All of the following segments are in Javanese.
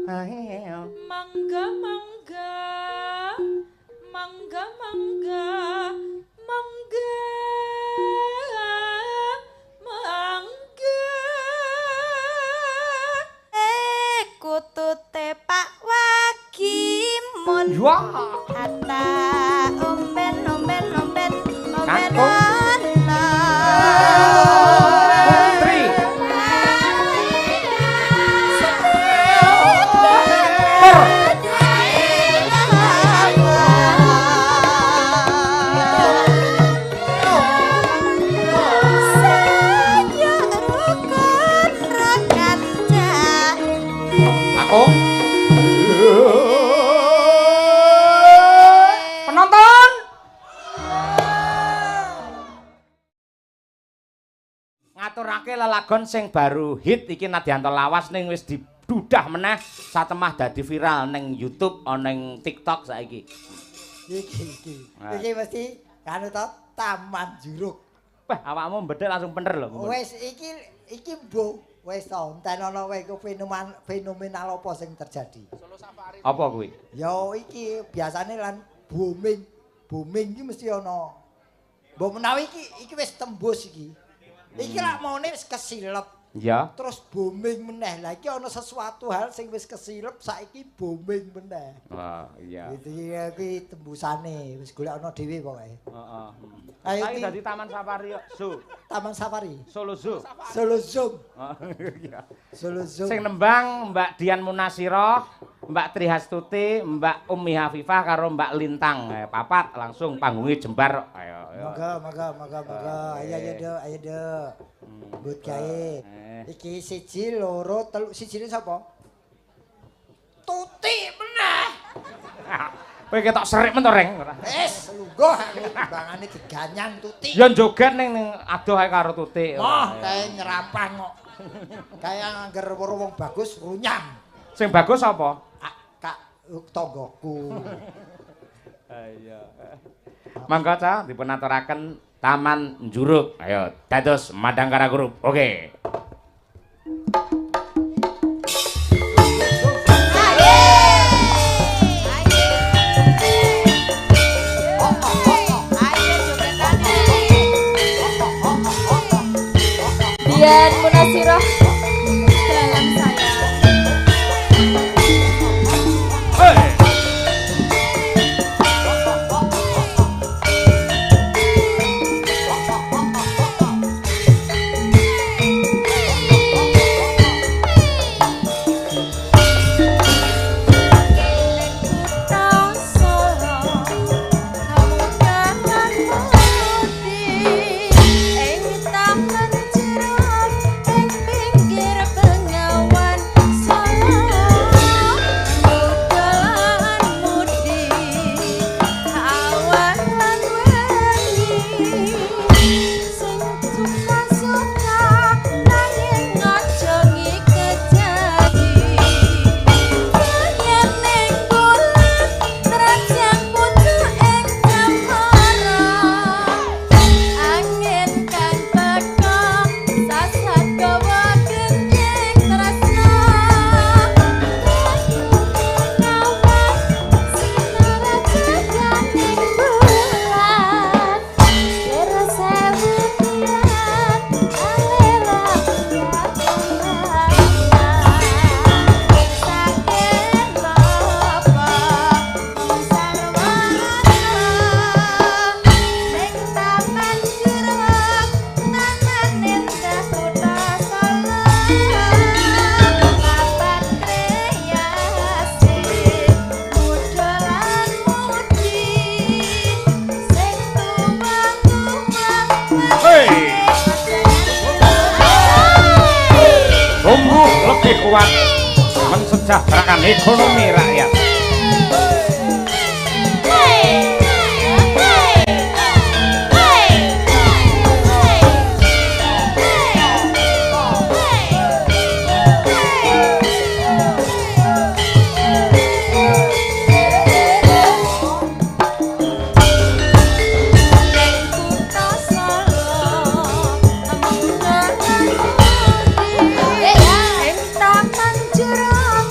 Mangga mangga mangga mangga mangga mangga kutute Pak Wagimun kata omben omben omben omben penonton ngaturake lelagon sing baru hit iki Nadianto Lawas ning wis didudah meneh satemah dadi viral ning YouTube ning TikTok saiki. Iki mesti kanu to Taman Juruk. Wah, awakmu mbedhek langsung bener lho. Wis iki mbok wis to entenono wae iku fenomenal apa sing terjadi. Apa kuwi? Ya iki biasane lan booming iki mesti ana. Mbok menawi iki wis tembus iki. Iki lak maune wis kesilep. Ya. Terus booming meneh. Lah iki ana sesuatu hal sing wis kesilep saiki booming meneh. Wah, iya. Iki tembusane wis golek ana dhewe pokoke. Heeh. Ayo Saiki dadi Taman Safari Zoo. Taman Safari. Solo Zoo. Solo Zoom. Iya. Solo Zoom. Sing nembang Mbak Dian Munasiroh, Mbak Trihastuti, Mbak Umi Hafifah karo Mbak Lintang. Papat langsung panggungnya jembar. Ayo. Moga. Ayo deh. But gawe. Iki siji loro telu sijine sapa? Tuti meneh. Kowe ketok serik men to, Reng. Wis lungguh aku timbangane diganyan Tuti. Ya joget ning adoh ae karo Tuti. Kae nyerampang kok. Kae angger wong bagus runyam. Sing bagus apa? Kak tanggoku. Iya. Mangga Ca dipun aturaken Taman Juruk. Ayo dados Madangkara Group. Oke. Dian Munasiroh dalam saya. kuat mensejahterakan ekonomi rakyat. Taman Juruk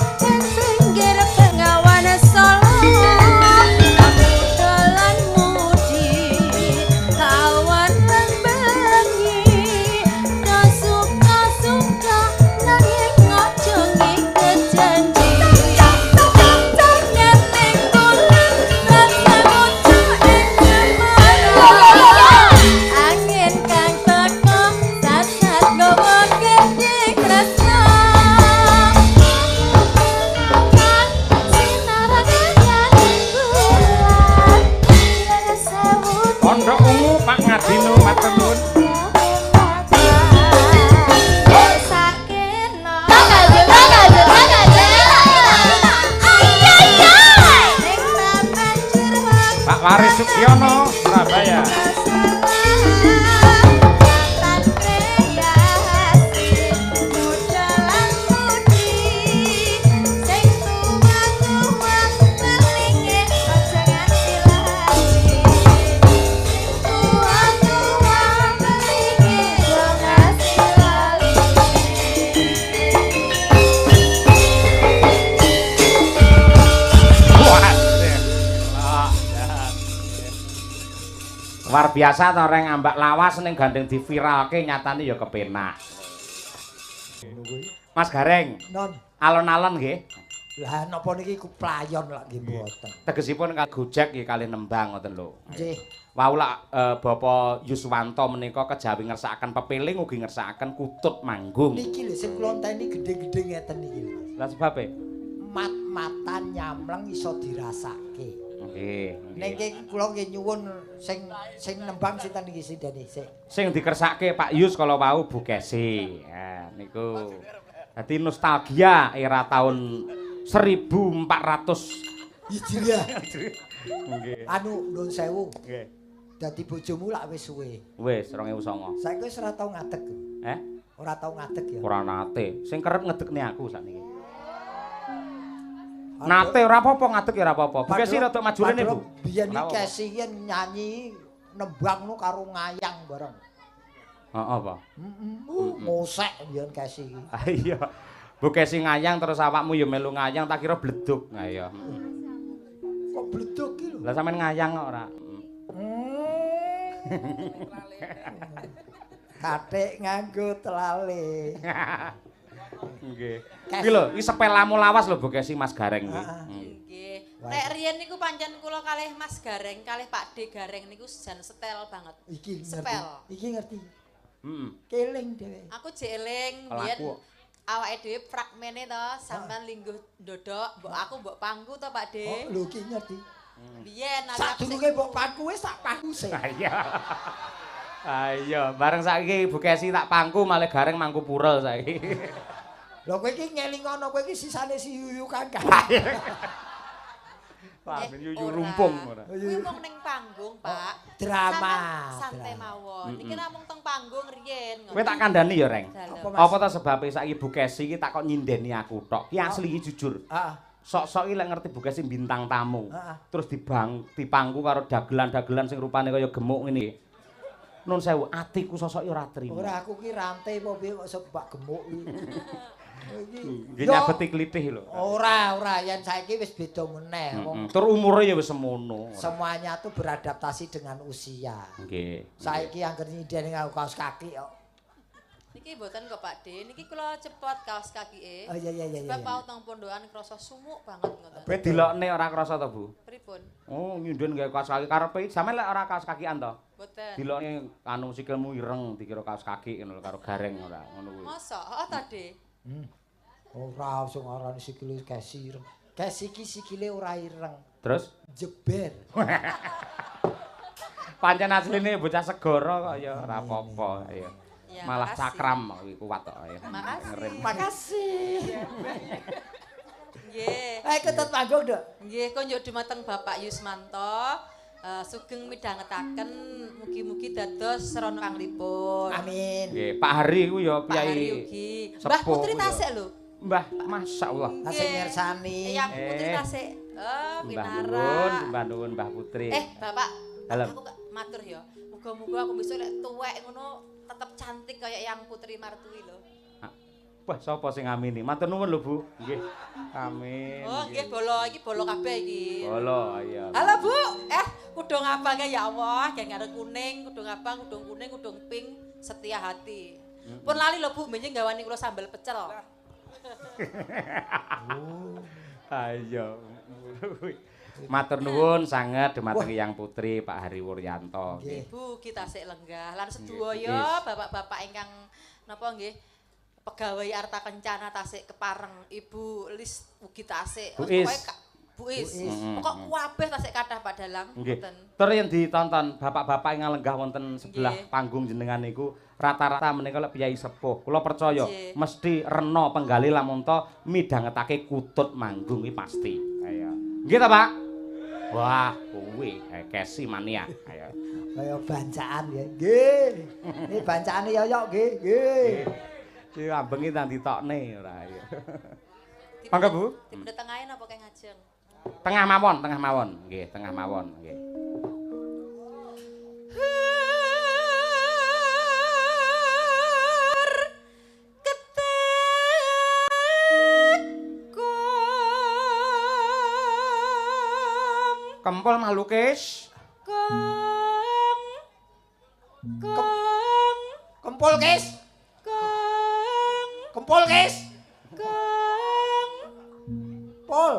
Sugiono, Surabaya. Luar biasa to reng ambak lawas ning gandeng diviralke nyatane ya kepenak. Mas Gareng. Non. Alon-alon nggih. Lah napa niki ku playon lak nggih mboten. Tegesipun Gojek nggih kalih nembang ngoten lho. Nggih. Wau lak Bapak Yuswanto menika kejawi ngersakaken pepiling ugi ngersakaken kutut manggung. Niki lho sing kula enteni gedhe-gedhe ngeten niki lho. Lah sebabe Mat-matan nyamleng iso dirasake. Nggih. Nek kula nggih nyuwun sing nembang sinten iki sindene sik. Sing dikersake Pak Yus kala wau Bu Kesi. Ya niku. Dadi nostalgia era tahun 1400 Hijriah. Nggih. Anu nuwun sewu. Nggih. Dadi bojomu lak wis suwe. Wis 2009. Saiki wis ora tau ngadeg. Ora tau ngadeg ya. Ora nate. Sing kerep ngedekne aku sakniki. Nate ora apa-apa ngadeg ya ora apa-apa. Bu Kesi rada maju rene, Bu. Biyen iki Kesi nyanyi nembang nu karo ngayang bareng. Heeh, apa? Mosek biyen Kesi iki. Ah iya. Bu Kesi ngayang terus awakmu ya melu ngayang tak kira bleduk. Nah iya. Kok bleduk iki lho? Lah sampean ngayang kok ora. Kathik nganggo telale. Nggih. Iki lho, iki sepelamu lawas lho Bu Kesi Mas Gareng iki. Nggih. Nek riyen niku pancen kula kalih Mas Gareng, kalih Pak D Gareng niku jan setel banget. Iki ngerti. Sepel. Iki ngerti. Heeh. Keling dhewe. Aku jek eling biyen awake dhewe fragmene to sampean lingguh ndodok, mbok aku mbok pangku to Pak D. Oh, lho iki ngerti. Biyen Sadurunge mbok pangku wis tak pangku sik. Iya. Ayo, bareng saiki Bu Kesi tak pangku malah Gareng mangku purel saiki. Lho kowe iki ngelingono kowe iki sisane si Yuyu Kangkang. Wah, yuyu rumpung ora. Kuwi mung ning panggung, Pak. Drama. Santai mawon. Iki namung teng panggung riyen. Kowe tak kandhani ya, Reng. Dalam. Apa ta sebabe saiki Bu Kesi iki tak kok nyindeni aku tok. Ki asli iki jujur. Heeh. Sok-sok iki lek ngerti Bu Kesi bintang tamu. Heeh. Terus dipangku karo dagelan-dagelan sing rupane kaya gemuk ngene iki. Nun sewu, atiku sosok ora trimo. Ora aku ki rantai apa piye kok sebak gemuk iki. Nggih nyabeti klithih lho. Ora, yen saiki wis beda meneh. Tur umure ya wis semono. Semuanya tuh beradaptasi dengan usia. Nggih. Saiki anggere nyindeni nganggo kaos kaki kok. Niki mboten kok Pak D, niki kula cepot kaos kakike. Oh iya. Sebab paut nang pondokan krasa sumuk banget ngoten. Kowe dilokne ora krasa to, Bu? Pripun? Oh, nyindhen gawe kaos kaki karepe sampean lek ora kaos kakian to? Mboten. Dilokne anu sikilmu ireng dikira kaos kaki ngono karo Gareng ora ngono kuwi. Mosok, oh ta D? Ora usah ngarani sikile Kesi ireng. Kesi iki sikile ora ireng. Terus Jeber. pancen asline bocah segara kok ya ora apa-apa ya. Ya, Malah makasih. cakram kuwi kuat kok ya. Makasih. Makasih. Nggih. Ketut panggung, Dok. Nggih, konjuk dumateng Bapak Yusmanto. Sugeng midhangetaken mugi-mugi dados serono panglipun. Amin. Nggih, Pak Hari ku ya Pak Hari piyai. ugi. sepuh Mbah Putri ku ya. tasik lho. Mbah, masyaallah. Tasik ngersani. Yang Putri tasik. Oh, Mbah pinara. nuwun Mbah Putri. Bapak, Dalem. aku gak matur ya. Muga-muga aku besok lek tuwek ngono tetep cantik kayak yang Putri Martui lho. Wah, sapa sing ngamini? Matur nuwun lho, Bu. Nggih. Amin. Oh, nggih bolo iki bolo kabeh iki. Bolo, iya. Halo, Bu. Kudung abangnya ya Allah, gak ada kuning, kudung abang, kudung kuning, kudung pink, setia hati. Pun lali lho Bu, menjing gawani kula sambal pecel. Ayo. Matur nuwun sanget dumateng Yang Putri Pak Hari Wuryanto. Bu, kita sik lenggah. Lan sedaya bapak-bapak ingkang napa nggih pegawai Arta Kencana tasik kepareng Ibu Lis ugi tasik. Bu Is. Pokok kabeh tasik kathah Pak Dalang. Nggih. Tur yen ditonton bapak-bapak ingkang lenggah wonten sebelah panggung jenengan niku rata-rata menika lek piyai sepuh. Kula percaya mesti rena penggali lamun to midhangetake kutut manggung iki pasti. Ayo. Nggih ta, Pak? Wah, kuwi Kesi mania. Ayo. Kaya bancaan ya. Nggih. Ini bancaane Yoyok nggih, nggih. Iki ambengi tak ditokne ora ya. Mangga Bu. Dipendhet tengahe napa keng ngajeng? Tengah mawon. Nggih, tengah mawon, nggih. Kempul malukis. Kempul kis. Kempul kis. Pol.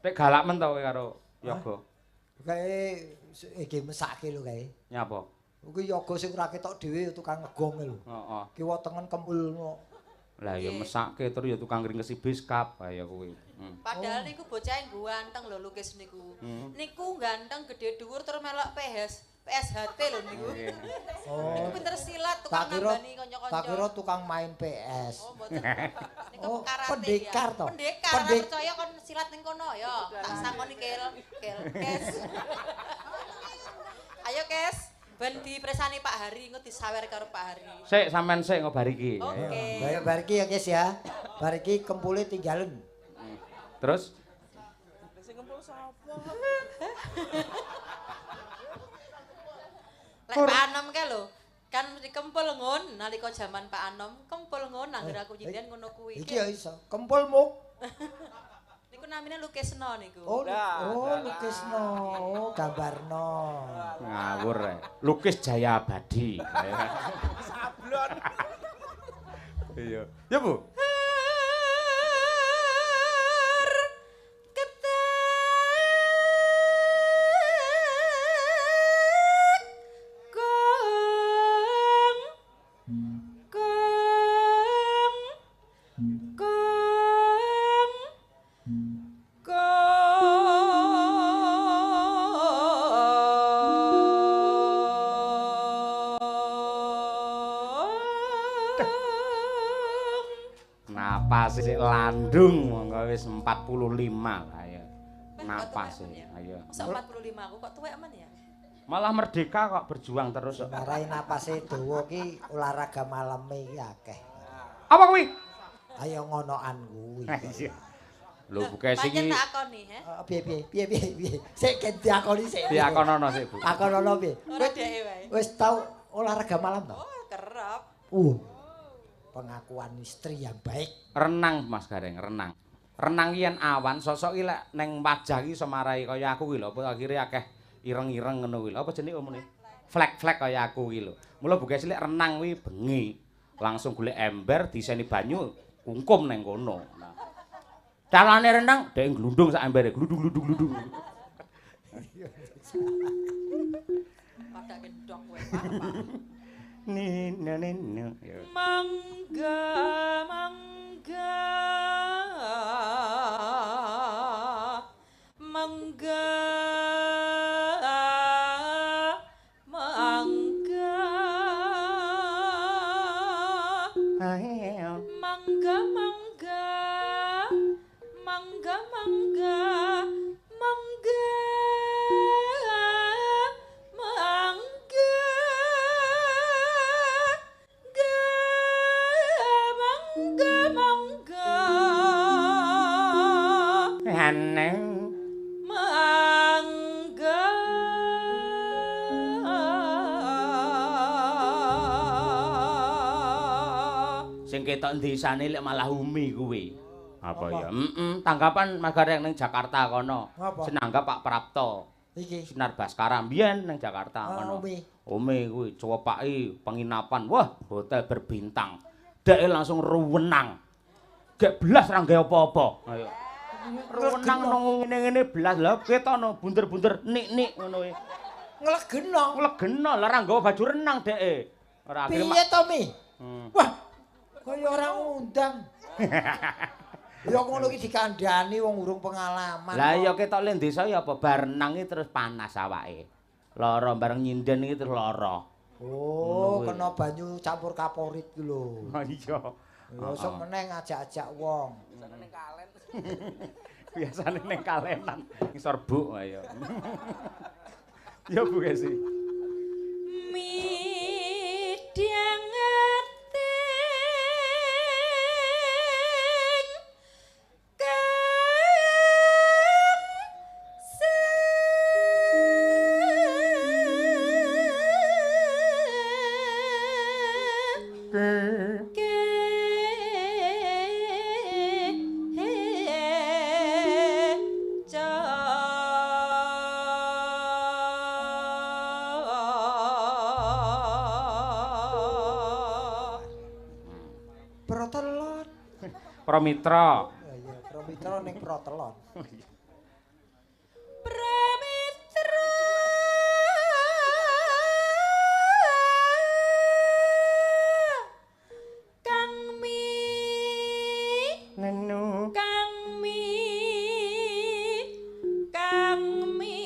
Nek galak men to kowe karo Yoga. Kae iki mesake lho kae. Nyapa? Kuwi Yoga sing ora ketok dhewe tukang ngegong lho. Heeh. Kiwa tengen kempul. Lah ya mesake terus ya tukang ngringkesi biskap kaya kuwi. Padahal niku bocah ganteng lho lukis niku. Niku ganteng gede dhuwur terus melok PSHT lho niku. Oh. Niku pinter silat tukang nambani kanca-kanca. Tak kira tukang main PS. Oh, mboten. Niku Oh, karate pendekar ya. toh? Pendekar, ora percaya kon silat ning kono ya. Tak sangoni Kes. Ayo Kes, ben dipresani Pak Hari engko disawer karo Pak Hari. Sik sampean sik ngobar iki. Oke. Baik bar iki ya Kis ya. Bar iki kempule tinggalen. Terus Sing kempul sapa? Lek Pak Anom ke lho, kan mesti kempul ngon nalika jaman Pak Anom, kempul ngon anggere aku jindian ngono kuwi. Iki ya iso. Kempulmu. Niku namine lukisno niku. Oh, lukisno, gambarno. ngawur ae. Lukis Jaya Abadi. Sablon. Iya. Ya Bu. Napas sik landung monggo wis 45 ayo. Napas ayo. Masa 45 aku kok tuwek men ya? Malah merdeka kok berjuang terus. Marai napase dawa ki olahraga maleme iki akeh. Apa kuwi? Ayo ngonoan kuwi. Iya. Lho buka sing Pancen tak akoni, he. Piye. Sik diakoni sik. diakonono sik Bu. Akonono piye? Ora dheke wae. Wis tau olahraga malam to? Oh, kerep. Pengakuan istri yang baik. Renang Mas Gareng, renang. Renang yen awan sosok iki lek ning wajah iki iso marai kaya aku kuwi lho, apa akhire akeh ireng-ireng ngono kuwi lho. Apa jenenge omone? Flek-flek kaya aku kuwi lho. Mula buka cilik renang kuwi bengi. Langsung golek ember diseni banyu kungkum ning kono. Nah. Carane renang dhek glundung sak embere, gludung. Pada gendong kowe, Pak. Nino. Mangga Sing ketok desane lek malah umi kuwi. Apa ya? Tanggapan Mas Gareng ning Jakarta kono. Sinanggap Pak Prapto. Iki Sinar Baskara mbiyen ning Jakarta kono. Umi kuwi cuwepaki penginapan. Wah, hotel berbintang. Deke langsung ruwenang. Gek belas ra nggawe apa-apa. Ayo. Ruwenang nang ngene-ngene belas lha ketono bunder-bunder nik-nik ngono kuwi. Nglegeno lah ra nggawa baju renang deke. Ora akhire piye to Mi? Wah, kaya ora ngundang. Ya ngono iki dikandhani wong urung pengalaman. Lah ya ketok le desa ya apa bar renang iki terus panas awake. Lara bareng nyinden iki terus lara. Oh, kena banyu campur kaporit ku lho. Oh iya. Ya sok meneh ngajak-ajak wong. Biasane ning kalenan ngisor buk ayo. Ya Bu Kesi. Midang Protelon. Pramitra. Iya, Pramitra ning Protelon. Pramitra Kang Mi Nenu. Kang Mi Kang Mi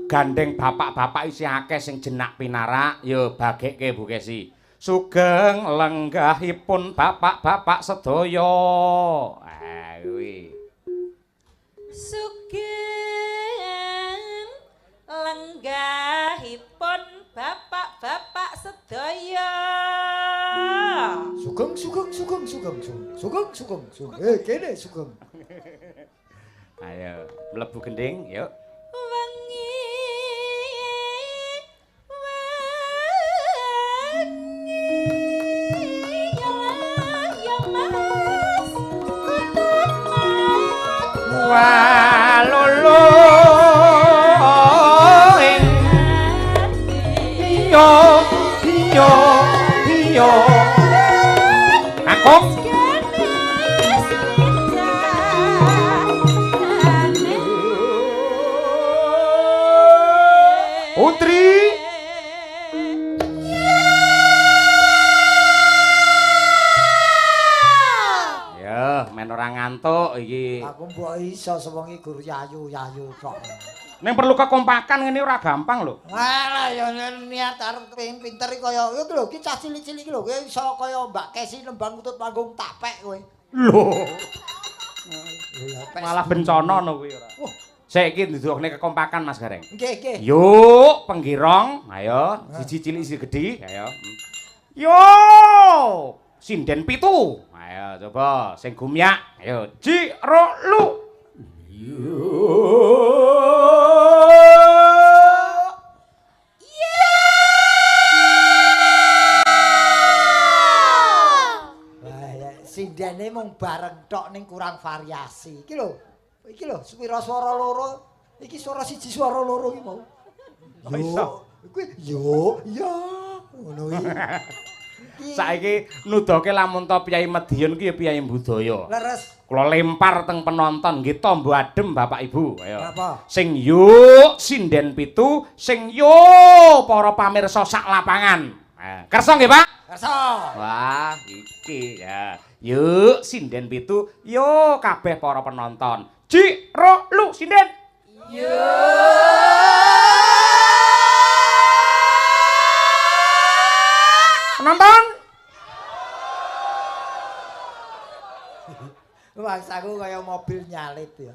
Gandeng bapak-bapak isi akeh sing jenak pinarak ya bagekke Bu Kesi. Sugeng lenggahipun bapak-bapak sedaya. Ah kuwi. Sugeng lenggahipun bapak-bapak sedaya. Sugeng. Kene sugeng. Ayo mlebu gending yuk. Wengi ya Mas Walulu iyo Akong Putri ya men ora ngantuk iki. Aku mbok iso sewengi gur yayu tok. Ning perlu kekompakan ngene ora gampang lho. Alah ya niat arep pengen pinter iki kaya iki lho, iki cah cilik-cilik iki lho, kowe iso kaya Mbak Kesi nembang utut panggung tapek kowe. Lho. Malah bencana no kuwi ora. Wah, Saiki nduduhne kekompakan Mas Gareng. nggih. Yuk, penggirong, ayo, siji cilik siji gedhi, ayo. Yo, sinden pitu. Ayo coba sing gumyak. Ayo, Ciro lu. Sindene mung bareng tok ning kurang variasi. Iki lho. Iki lho, swira swara loro. Iki swara siji swara loro iki mau. Kuwi yo, ya, ngono iki. Saiki nudoke lamun to Piyai Medion ki ya Piyai budaya. Leres. Kula lempar teng penonton nggih tombo adem Bapak Ibu. Ayo. Apa? Sing yuk sinden pitu, sing yuk para pamirsa sak lapangan. Kersa nggih, Pak? Kersa. Wah, iki ya. Yuk sinden pitu, yuk kabeh para penonton. Ciro lu sinden. Penonton. Bangsaku kaya mobil nyalip ya.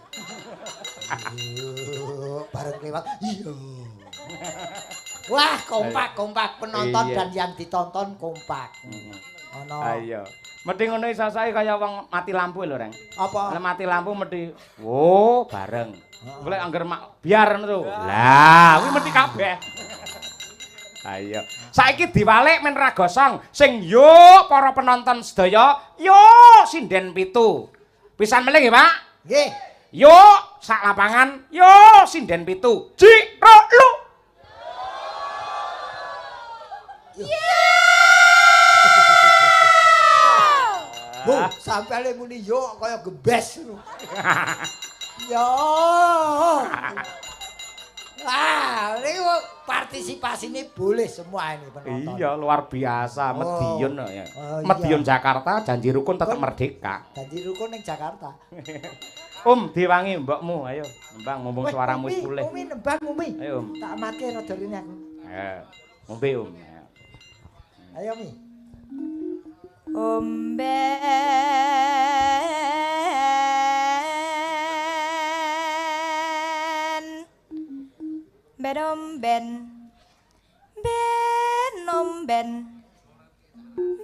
Bareng lewat. Iya. Wah, kompak penonton Iya. dan yang ditonton kompak. Ono. Ayo. Mesti ngono isasae kaya wong mati lampu lho, Reng. Apa? Nek mati lampu mesti bareng. Golek angger biar ngono to. Lah, kuwi mesti kabeh. Ayo. Saiki diwalik men ra gosong. Sing yo para penonton sedaya, yo sinden pitu. Pisan meneh nggih, Pak? Nggih. Yo sak lapangan, yo sinden pitu. Ciro lu. Bu, sampeyan muni yo kaya gebes ngono. Yo. Niku partisipasine boleh semua ini penonton. Iya, luar biasa. Medion ya. Oh, iya. Medion Jakarta, janji rukun tetap merdeka. Janji rukun ning Jakarta. diwangi mbokmu, ayo. Nembang mumpung suaramu wis pulih. Umi nembang Umi. Ayo, Tak amake rada rene aku. Ayo. Ngombe, Ayo Mi. Omben bedomben benomben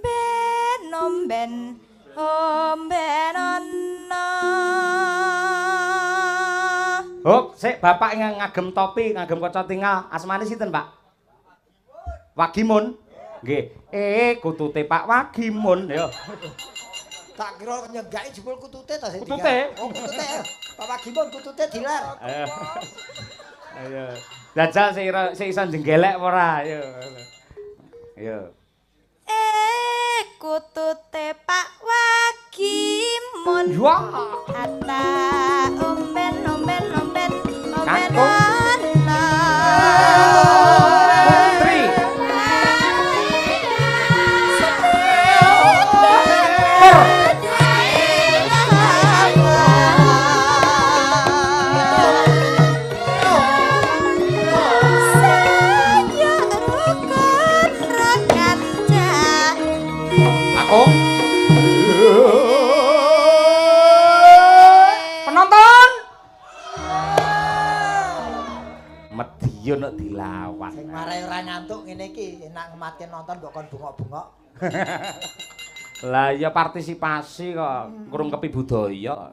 benomben ombenana. Hop, sik bapak ngagem topi, ngagem kaca tinggal. Asmane sinten, Pak? Wagimun. Nggih. Kutute Pak Wagimun ya. Tak kira nyenggaki jebul kutute ta sing. Kutute? Oh, kutute. Pak Wagimun kutute dilar. Ayo. Ayo. Dajal sik iso jenggelek ora? Ayo. Ayo. Kutute Pak Wagimun. Wah. Ata omben omben omben omben Kangkung. ana. Putri. Aku. Penonton. Medion nek dilawan. Sing marai ora ngantuk ngene iki enak ngematke nonton kok kon bengok-bengok. Lah ya partisipasi kok ngrungkepi budaya.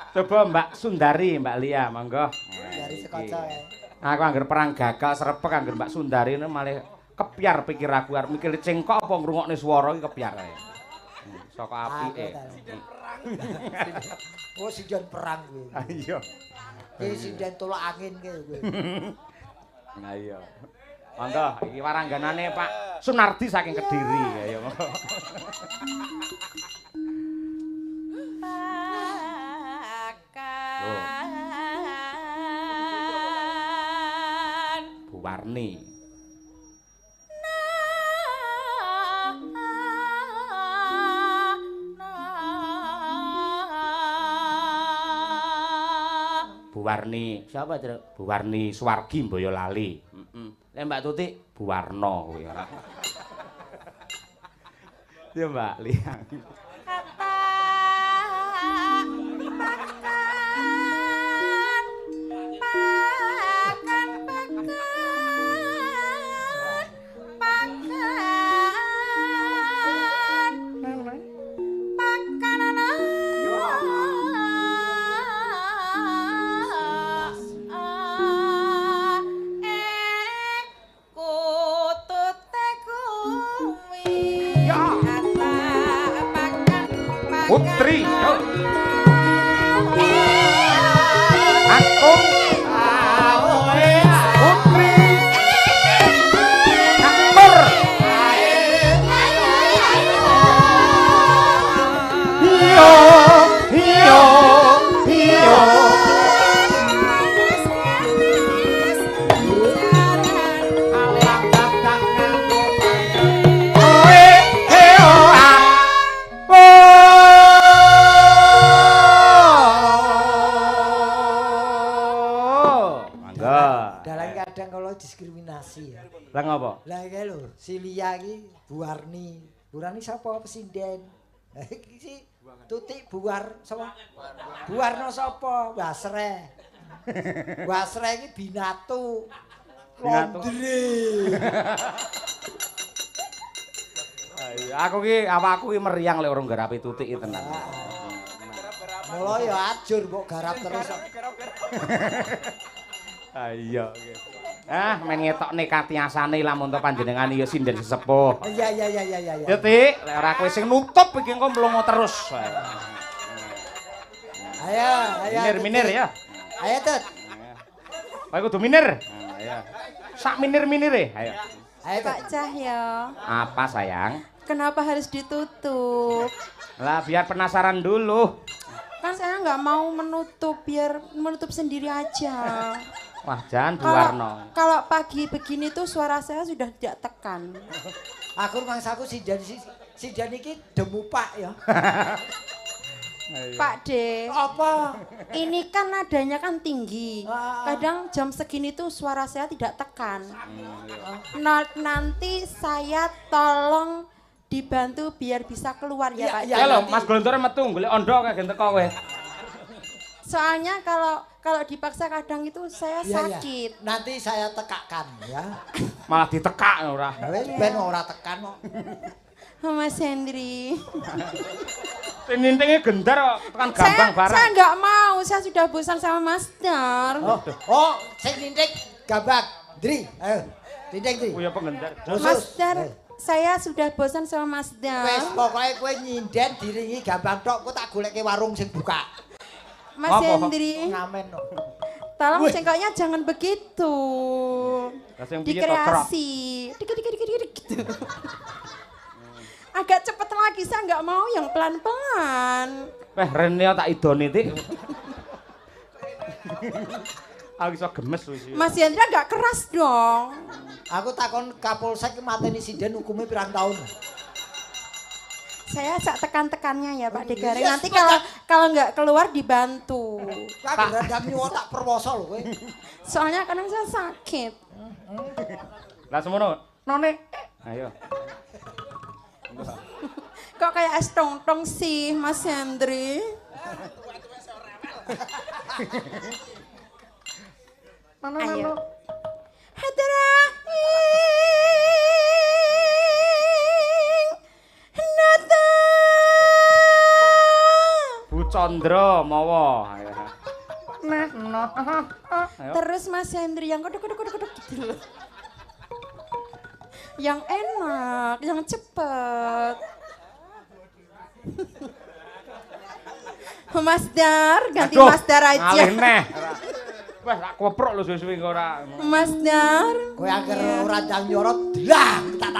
Coba Mbak Sundari, Mbak Lia, monggo. Dari sekoco ya. Aku anggar perang gagal srepek anggar Mbak Sundari ini malah kepiar pikir aku arep mikir cengkok apa ngrungokne swara iki kepiar ae. Saka apike. Oh sinden perang kuwi. Iya. Iki sinden tolak angin kuwi. Nah iya. Monggo iki warangganane Pak Sunardi saking Kediri ya monggo. Bu Warni. Bu Warni, siapa itu? Bu Warni Suwargi Boyolali. Heeh. Mbak Tuti Bu Warno kuwi ora. Ya Mbak Liang. Putri, yo. Aku Putri. Kapur. Iyo, iyo, iyo. Diskriminasi ya. Lah ngopo? Lah iki lho, si Lia iki Bu Warni. Bu Warni sapa presiden? Iki si Tutik Buar sapa? Buarno sapa? Basre. Basre iki Binatu. Londre. Aku ki awakku ki meriang lek urung garapi Tutik iki tenan. Mula ya ajur mbok garap terus. Iya. Men ngetokne katiasane lamun to panjenengan ya sinden sesepuh. Iya. Ya Tik, lek ora kowe sing nutup iki engko mlongo terus. Ayo. Minir ya. Ayo Tut. Kowe kudu minir. Ayo. Sak minir-minire, ayo. Ayo Pak Cahyo, Apa sayang? kenapa harus ditutup? Lah biar penasaran dulu. Kan saya nggak mau menutup, biar menutup sendiri aja. Wah, jangan Buwarno. Kalau pagi begini tuh suara saya sudah tidak tekan. Aku mangsaku si Jan iki demupak ya. Pak D, Apa? ini kan nadanya kan tinggi. Ah. Kadang jam segini tuh suara saya tidak tekan. Nanti saya tolong dibantu biar bisa keluar ya, Iya, Pak D. iya. Ya lho, nanti- Mas Glontore metu golek ondo kayak teko kowe. Soalnya kalau dipaksa kadang itu saya Iya, iya. sakit. Nanti saya tekakan ya. Malah ditekak ora. Wes ben ora tekan kok. Mas Hendri. Nintinge gendar kok tekan gambang barang. Saya nggak mau, saya sudah bosan sama Mas Dar. Oh, sing nindik gabak. Dri, ayo. Nindik Dri. Oh ya pengendar. Mas Dar, saya sudah bosan sama Mas Wes Dar. pokoke kowe nyinden diringi gambang tok, kok tak goleke warung sing buka. Mas Apa? Hendri, Ngamen no. tolong Wih. cengkoknya jangan begitu. Lah sing piye to, Trok? Dikreasi. Dikit gitu. Agak cepet lagi, saya nggak mau yang pelan-pelan. Weh, Rene tak idoni tik. Aku iso gemes wis. Mas Hendra nggak keras dong. Aku takon Kapolsek mateni sinden hukumnya pirang tahun. Saya sak tekan-tekannya ya Pak Degaring. Yes, Nanti Pak. kalau nggak keluar dibantu. Tak randam nyuwun tak perwoso lho kowe. Soalnya kadang saya sakit. Lah semono. None. Ayo. Kok kayak es tong-tong sih Mas Hendri? Ayo. Bu Chandra mawa. Ayo. Ayo. Terus Mas Hendri yang kodok gitu loh. Yang enak, yang cepet. Mas Dar, ganti Aduh, Mas Dar aja. ngalih neh. Wah, tak koprok lho suwi-suwi kok ora. Mas Dar. Kowe anger ora ndang nyorot, dlang tak.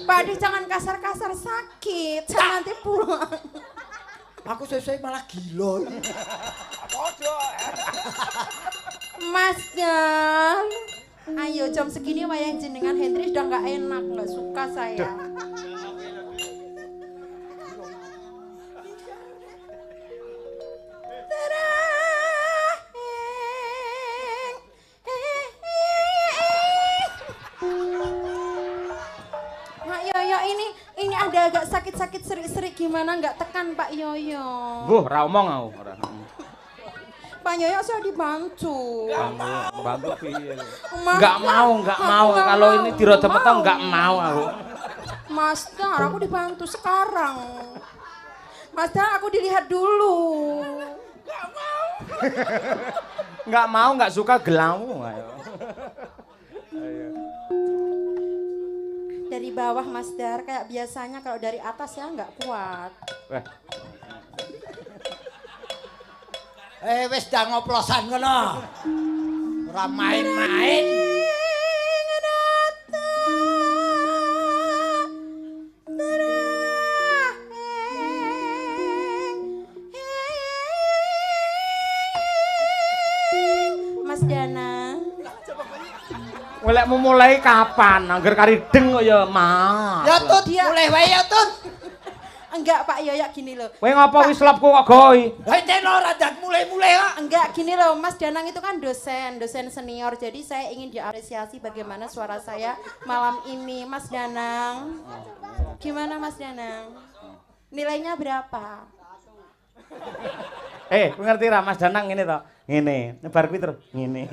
Pak Adi jangan kasar-kasar sakit, saya nanti pulang. Aku sesuai malah gila. Mas Dar. Ayo jam segini wayang jenengan Hendri sudah nggak enak, nggak suka saya. Pak Yoyo ini ada agak sakit-sakit serik-serik gimana nggak tekan Pak Yoyo. Mbuh, ora omong aku ora. Pak Yoyo saya dibantu. Bantu piye? Mas Enggak Dar, mau. aku nggak Kalau mau, ini dirodom nggak metong enggak mau aku. Mas Dar, aku dibantu sekarang. Mas Dar, aku dilihat dulu. Enggak mau, enggak suka gelamu. Ayo. Ayo. Dari bawah Mas Dar, kayak biasanya kalau dari atas ya nggak kuat. Weh, Wis ndang ngoplosan ngono. Ora main-main. Mas Dana, golek mulai kapan? Angger kari deng kok ya, Mas. Ya tut, Dia- mulai wae ya tut. enggak Pak Yoyo gini loh. Kowe ngapa wis lapku kok goi? Lah ten ora ndak mulai-mulai kok. Enggak gini loh, Mas Danang itu kan dosen senior. Jadi saya ingin diapresiasi bagaimana suara saya malam ini, Mas Danang. Gimana Mas Danang? Nilainya berapa? Kowe ngerti ra Mas Danang ngene to? Ngene, nyebar kuwi terus ngene.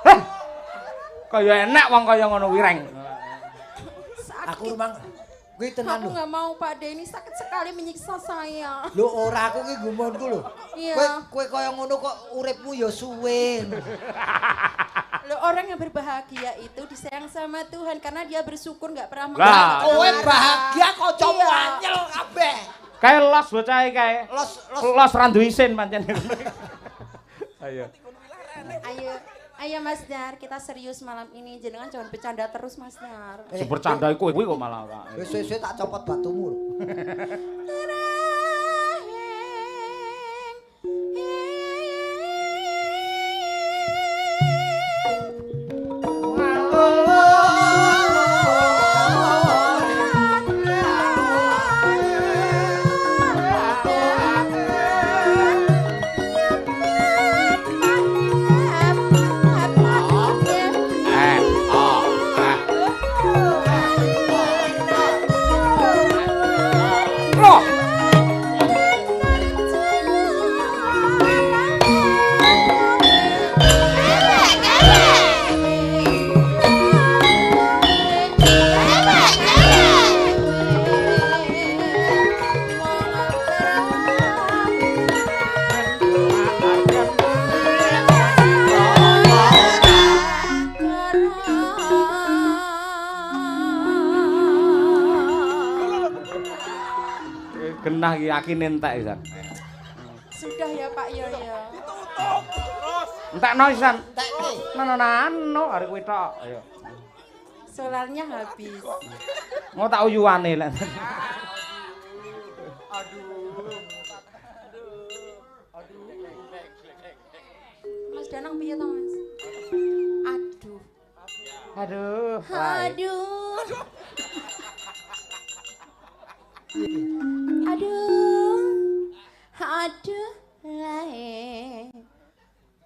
Heh. Kaya enak wong kaya ngono wireng. Aku Sakit. memang kuwi tenan Aku lho. nggak mau Pak De, ini sakit sekali menyiksa saya. Lho ora aku ki gumonku lho. Iya. Kowe kaya ngono kok uripmu ya suwe. Loh, orang yang berbahagia itu disayang sama Tuhan karena dia bersyukur nggak pernah Lah, mengalami Kowe marah. bahagia kok coba Iya. anyel kabeh. Kae los bocah kae. Los Los randu isin pancen. Ayo. Ayo, Ayo Mas Dar, kita serius malam ini. Jenengan jangan bercanda terus Mas Dar. Si bercanda iku kuwi kok malah. Wis tak copot batumu. Genah iki yakin entek pisan. Sudah ya Pak Yoyo. Entekno pisan. Entekke. Nano arek kuwi tok. Ayo. Solarnya habis. Mau tak uyuane lek. Mas Danang piye to Mas? Aduh. Aduh. Aduh. Aduh. Aduh lae.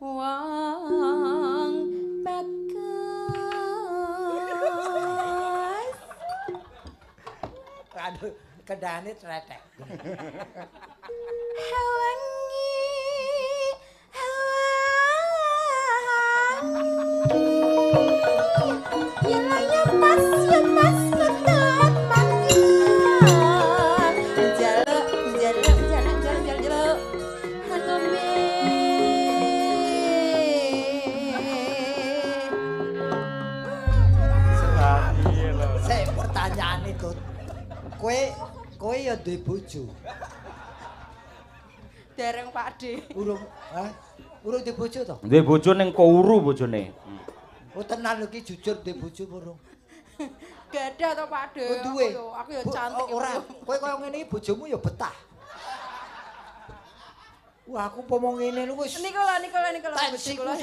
Wong bagus. Aduh, kedane tretek. Hawangi. Ya mas ketut manggil. Jaluk. Hatombe. Sik pertanyaan itu. Kowe ya duwe bojo. Dereng Pak D. Urung, urung duwe bojo to? Duwe bojo ning Kouru bojone. Oh tenan lho ki jujur duwe bojo urung. Gak ada to Pak D. Oh duwe. Aku ya cantik. Ora, kowe koyo ngene iki bojomu ya betah. Wah, aku pomong ngene lho wis. Niku lho. Tensi kula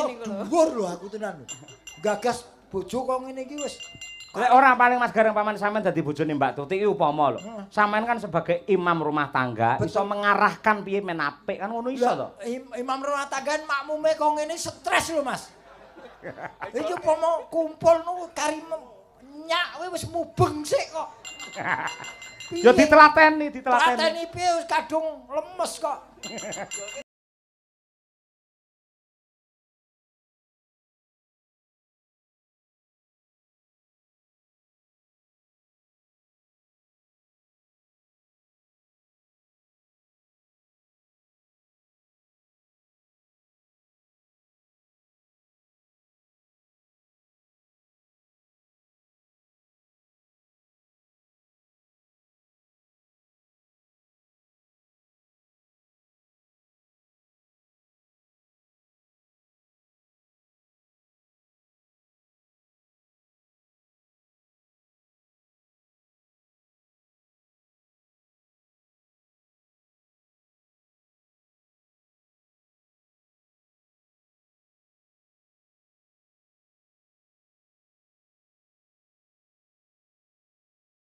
dhuwur lho aku tenan lho. Gagas bojo kok ngene iki wis. Lek ora paling Mas Gareng paman sampean dadi bojone Mbak Tuti iki upama lho. Sampean kan sebagai imam rumah tangga iso mengarahkan piye men apik kan ngono iso to. Imam rumah tangga makmume kok ngene stres lho Mas. Iki upama kumpul nu kari nyak kowe wis mubeng sik kok. Ya ditelateni. Tlateni piye wis kadung lemes kok.